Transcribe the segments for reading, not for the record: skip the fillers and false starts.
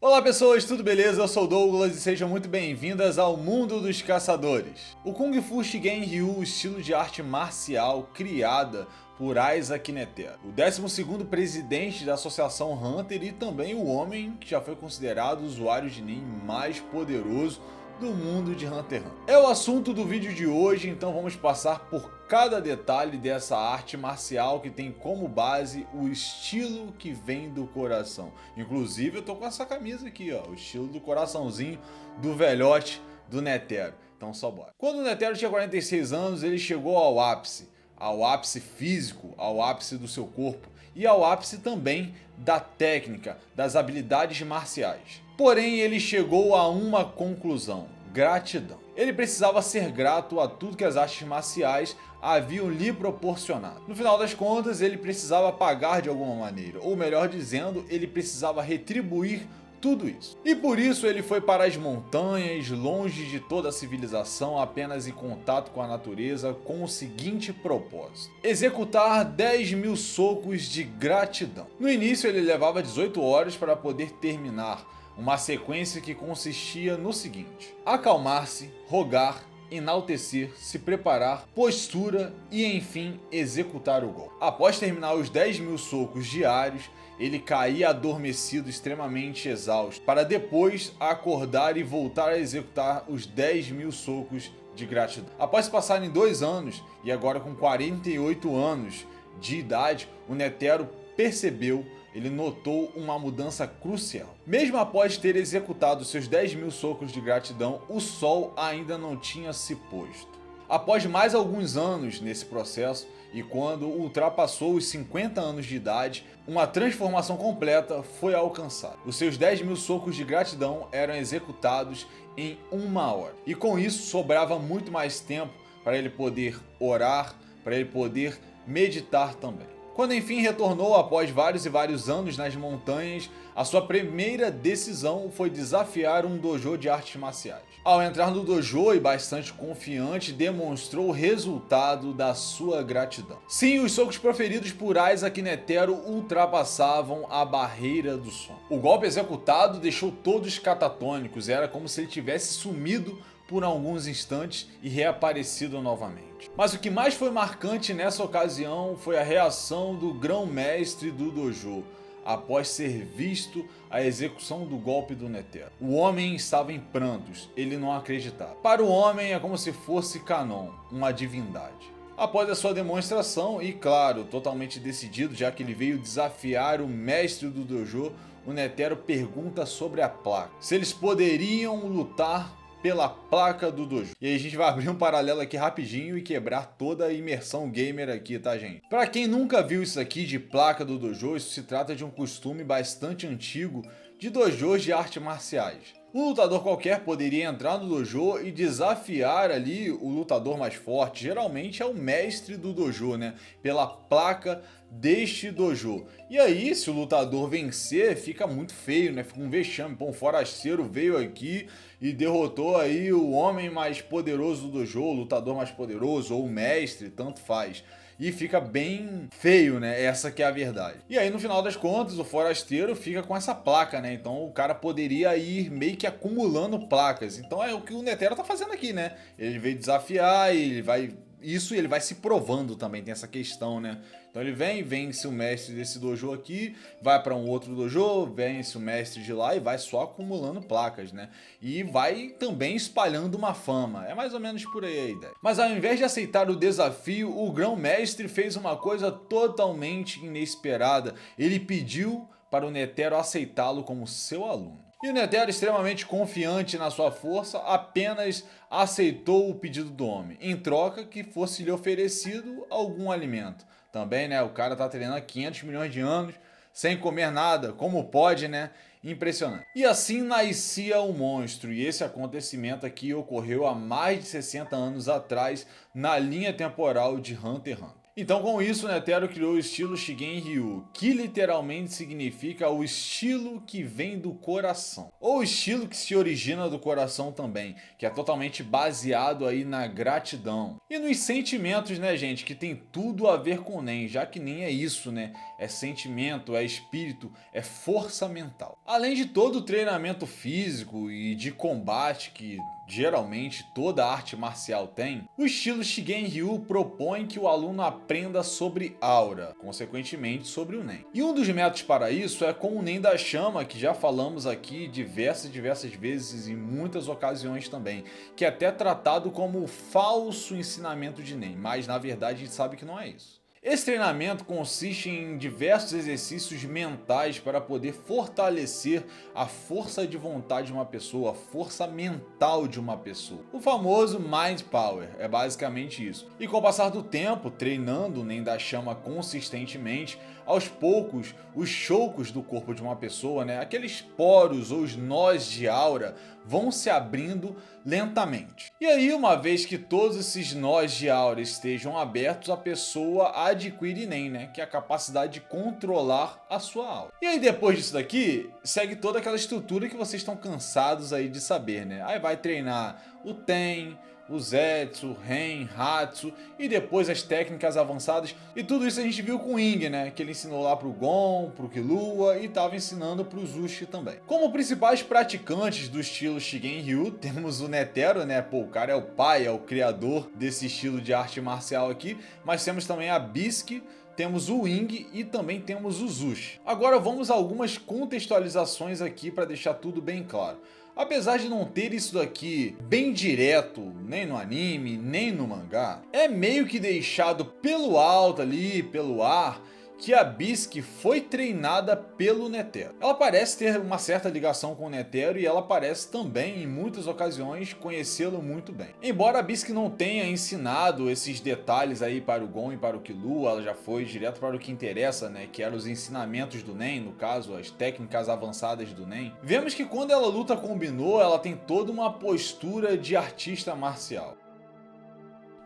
Olá pessoas, tudo beleza? Eu sou o Douglas e sejam muito bem-vindas ao mundo dos caçadores. O Kung Fu Shigen Ryu, estilo de arte marcial criada por Isaac Netero, o 12º presidente da Associação Hunter e também o homem que já foi considerado o usuário de Nin mais poderoso do mundo de Hunter x Hunter. É o assunto do vídeo de hoje, então vamos passar por cada detalhe dessa arte marcial que tem como base o estilo que vem do coração. Inclusive eu tô com essa camisa aqui, ó, o estilo do coraçãozinho do velhote do Netero. Então só bora. Quando o Netero tinha 46 anos, ele chegou ao ápice físico, ao ápice do seu corpo e ao ápice também da técnica, das habilidades marciais. Porém, ele chegou a uma conclusão: gratidão. Ele precisava ser grato a tudo que as artes marciais haviam lhe proporcionado. No final das contas, ele precisava pagar de alguma maneira, ou melhor dizendo, ele precisava retribuir tudo isso. E por isso ele foi para as montanhas, longe de toda a civilização, apenas em contato com a natureza, com o seguinte propósito: executar 10.000 socos de gratidão. No início ele levava 18 horas para poder terminar uma sequência que consistia no seguinte: acalmar-se, rogar, enaltecer, se preparar, postura e enfim executar o golpe. Após terminar os 10.000 socos diários, ele caía adormecido, extremamente exausto, para depois acordar e voltar a executar os 10.000 socos de gratidão. Após passarem 2 anos e agora com 48 anos de idade, o Netero percebeu, ele notou uma mudança crucial. Mesmo após ter executado seus 10.000 socos de gratidão, o sol ainda não tinha se posto. Após mais alguns anos nesse processo, e quando ultrapassou os 50 anos de idade, uma transformação completa foi alcançada. Os seus 10.000 socos de gratidão eram executados em 1 hora. E com isso sobrava muito mais tempo para ele poder orar, para ele poder meditar também. Quando enfim retornou após vários anos nas montanhas, a sua primeira decisão foi desafiar um dojo de artes marciais. Ao entrar no dojo e bastante confiante, demonstrou o resultado da sua gratidão. Sim, os socos proferidos por Isaac Netero ultrapassavam a barreira do som. O golpe executado deixou todos catatônicos, era como se ele tivesse sumido por alguns instantes e reaparecido novamente. Mas o que mais foi marcante nessa ocasião foi a reação do grão-mestre do dojo, após ser visto a execução do golpe do Netero. O homem estava em prantos, ele não acreditava. Para o homem é como se fosse Kanon, uma divindade. Após a sua demonstração, e claro, totalmente decidido, já que ele veio desafiar o mestre do dojo, o Netero pergunta sobre a placa, se eles poderiam lutar pela placa do dojo. E aí a gente vai abrir um paralelo aqui rapidinho e quebrar toda a imersão gamer aqui, tá gente? Pra quem nunca viu isso aqui de placa do dojo, isso se trata de um costume bastante antigo de dojos de artes marciais. Um lutador qualquer poderia entrar no dojo e desafiar ali o lutador mais forte, geralmente é o mestre do dojo, né? Pela placa deste dojo. E aí, se o lutador vencer, fica muito feio, né? Fica um vexame. Pô, um forasteiro veio aqui e derrotou aí o homem mais poderoso do dojo, o lutador mais poderoso, ou o mestre, tanto faz. E fica bem feio, né? Essa que é a verdade. E aí, no final das contas, o forasteiro fica com essa placa, né? Então o cara poderia ir meio que acumulando placas. Então é o que o Netero tá fazendo aqui, né? Ele veio desafiar e ele vai... Isso ele vai se provando também, tem essa questão, né? Então ele vence o mestre desse dojo aqui, vai para um outro dojo, vence o mestre de lá e vai só acumulando placas, né? E vai também espalhando uma fama. É mais ou menos por aí a ideia. Mas ao invés de aceitar o desafio, o grão-mestre fez uma coisa totalmente inesperada. Ele pediu para o Netero aceitá-lo como seu aluno. E o Netero, extremamente confiante na sua força, apenas aceitou o pedido do homem, em troca que fosse lhe oferecido algum alimento. Também, né, o cara tá treinando há 500 milhões de anos, sem comer nada, como pode, né? Impressionante. E assim nascia o monstro, e esse acontecimento aqui ocorreu há mais de 60 anos atrás, na linha temporal de Hunter x Hunter. Então com isso, Netero criou o estilo Shigen Ryu, que literalmente significa o estilo que vem do coração. Ou o estilo que se origina do coração também, que é totalmente baseado aí na gratidão. E nos sentimentos, né gente, que tem tudo a ver com o Nen, já que Nen é isso, né? É sentimento, é espírito, é força mental. Além de todo o treinamento físico e de combate que geralmente toda arte marcial tem, o estilo Shigen Ryu propõe que o aluno aprenda sobre aura, consequentemente sobre o Nen. E um dos métodos para isso é com o Nen da Chama, que já falamos aqui diversas vezes em muitas ocasiões também, que é até tratado como o falso ensinamento de Nen, mas na verdade a gente sabe que não é isso. Esse treinamento consiste em diversos exercícios mentais para poder fortalecer a força de vontade de uma pessoa, a força mental de uma pessoa. O famoso Mind Power, é basicamente isso. E com o passar do tempo, treinando o Nen da Chama consistentemente, aos poucos, os chokos do corpo de uma pessoa, né, aqueles poros ou os nós de aura, vão se abrindo lentamente. E aí, uma vez que todos esses nós de aura estejam abertos, a pessoa adquire Nen, né, que é a capacidade de controlar a sua aura. E aí, depois disso daqui, segue toda aquela estrutura que vocês estão cansados aí de saber, né? Aí vai treinar o Ten, o Zetsu, o Ren, Hatsu e depois as técnicas avançadas. E tudo isso a gente viu com o Ing, né? Que ele ensinou lá pro Gon, pro Killua e estava ensinando pro Zushi também. Como principais praticantes do estilo Shigen Ryu, temos o Netero, né? Pô, o cara é o pai, é o criador desse estilo de arte marcial aqui. Mas temos também a Bisque, temos o Ing e também temos o Zushi. Agora vamos a algumas contextualizações aqui para deixar tudo bem claro. Apesar de não ter isso daqui bem direto, nem no anime, nem no mangá, é meio que deixado pelo alto ali, pelo ar, que a Bisque foi treinada pelo Netero. Ela parece ter uma certa ligação com o Netero e ela parece também, em muitas ocasiões, conhecê-lo muito bem. Embora a Bisque não tenha ensinado esses detalhes aí para o Gon e para o Killua, ela já foi direto para o que interessa, né, que eram os ensinamentos do Nen, no caso, as técnicas avançadas do Nen. Vemos que quando ela luta com o Bino, ela tem toda uma postura de artista marcial.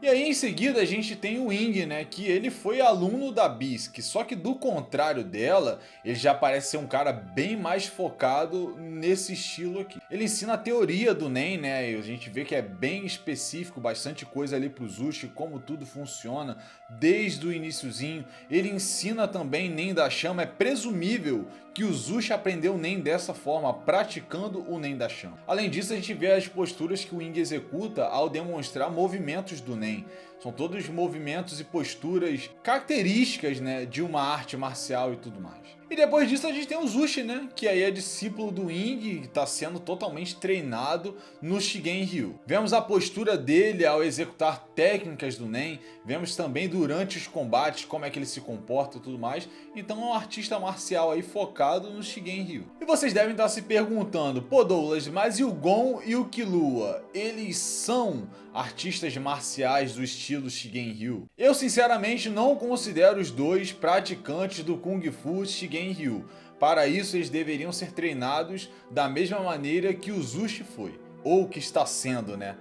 E aí em seguida a gente tem o Ing, né, que ele foi aluno da Bisque, só que do contrário dela, ele já parece ser um cara bem mais focado nesse estilo aqui. Ele ensina a teoria do Nen, né, e a gente vê que é bem específico, bastante coisa ali pro Zushi, como tudo funciona desde o iniciozinho. Ele ensina também Nen da Chama, é presumível que o Zushi aprendeu o Nen dessa forma, praticando o Nen da Chama. Além disso, a gente vê as posturas que o Ing executa ao demonstrar movimentos do Nen. São todos movimentos e posturas características, né, de uma arte marcial e tudo mais. E depois disso a gente tem o Zushi, né, que aí é discípulo do Ing e está sendo totalmente treinado no Shigen Ryu. Vemos a postura dele ao executar técnicas do Nen, vemos também durante os combates como é que ele se comporta e tudo mais. Então é um artista marcial aí focado no Shigen Ryu. E vocês devem estar se perguntando, pô Douglas, mas e o Gon e o Killua? Eles são artistas marciais do estilo Shigen Ryu? Eu sinceramente não considero os dois praticantes do Kung Fu Shigen Ryu. Para isso eles deveriam ser treinados da mesma maneira que o Zushi foi. Ou que está sendo, né?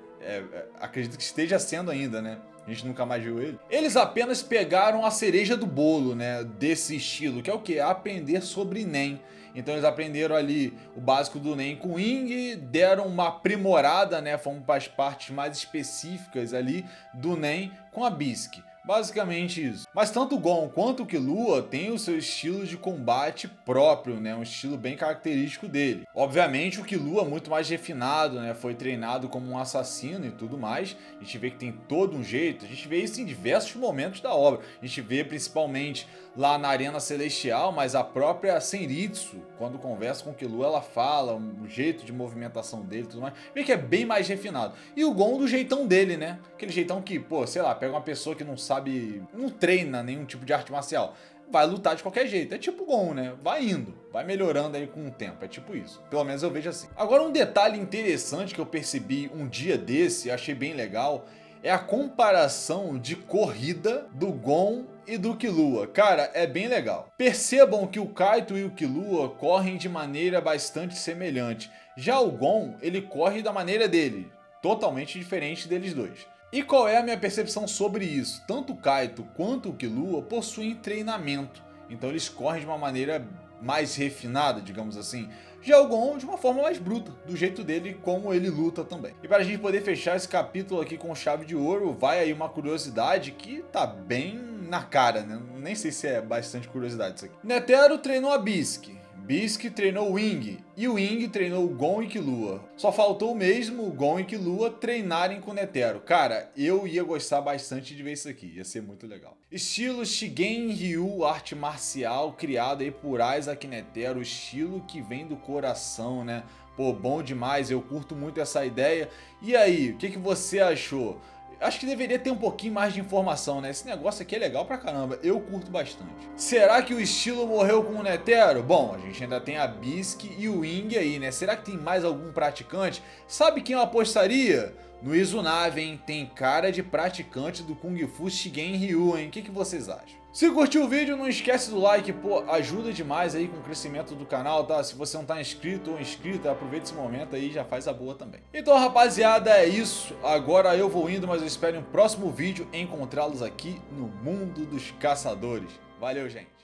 Acredito que esteja sendo ainda, né? A gente nunca mais viu ele. Eles apenas pegaram a cereja do bolo, né, desse estilo, que é o que? Aprender sobre Nen. Então eles aprenderam ali o básico do Nen com o Ing, deram uma aprimorada, né, foram para as partes mais específicas ali do Nen com a Bisque. Basicamente isso. Mas tanto o Gon quanto o Killua tem o seu estilo de combate próprio, né? Um estilo bem característico dele. Obviamente o Killua é muito mais refinado, né? Foi treinado como um assassino e tudo mais. A gente vê que tem todo um jeito. A gente vê isso em diversos momentos da obra. A gente vê principalmente lá na Arena Celestial, mas a própria Senritsu, quando conversa com o Killua, ela fala o jeito de movimentação dele e tudo mais. Vê que é bem mais refinado. E o Gon do jeitão dele, né? Aquele jeitão que, pô, sei lá, pega uma pessoa que não sabe, não treina nenhum tipo de arte marcial, vai lutar de qualquer jeito. É tipo Gon, né? Vai indo, vai melhorando aí com o tempo. É tipo isso. Pelo menos eu vejo assim. Agora um detalhe interessante que eu percebi um dia desse, achei bem legal, é a comparação de corrida do Gon e do Killua. Cara, é bem legal. Percebam que o Kaito e o Killua correm de maneira bastante semelhante. Já o Gon, ele corre da maneira dele, totalmente diferente deles dois. E qual é a minha percepção sobre isso? Tanto o Kaito quanto o Killua possuem treinamento, então eles correm de uma maneira mais refinada, digamos assim. Já o Gon de uma forma mais bruta, do jeito dele, como ele luta também. E para a gente poder fechar esse capítulo aqui com chave de ouro, vai aí uma curiosidade que tá bem na cara, né? Nem sei se é bastante curiosidade isso aqui. Netero treinou a Bisque. Bisque treinou o Wing, e o Wing treinou o Gon e Killua. Só faltou mesmo o Gon e Killua treinarem com o Netero. Cara, eu ia gostar bastante de ver isso aqui, ia ser muito legal. Estilo Shigen Ryu, arte marcial criada aí por Isaac Netero, estilo que vem do coração, né? Pô, bom demais, eu curto muito essa ideia. E aí, o que você achou? Acho que deveria ter um pouquinho mais de informação, né? Esse negócio aqui é legal pra caramba, eu curto bastante. Será que o estilo morreu com o Netero? Bom, a gente ainda tem a Bisque e o Wing aí, né? Será que tem mais algum praticante? Sabe quem eu apostaria? No Izunave, hein? Tem cara de praticante do Kung Fu Shigen Ryu, hein? O que vocês acham? Se curtiu o vídeo, não esquece do like, pô, ajuda demais aí com o crescimento do canal, tá? Se você não tá inscrito ou inscrita, aproveita esse momento aí e já faz a boa também. Então, rapaziada, é isso. Agora eu vou indo, mas eu espero em um próximo vídeo encontrá-los aqui no Mundo dos Caçadores. Valeu, gente!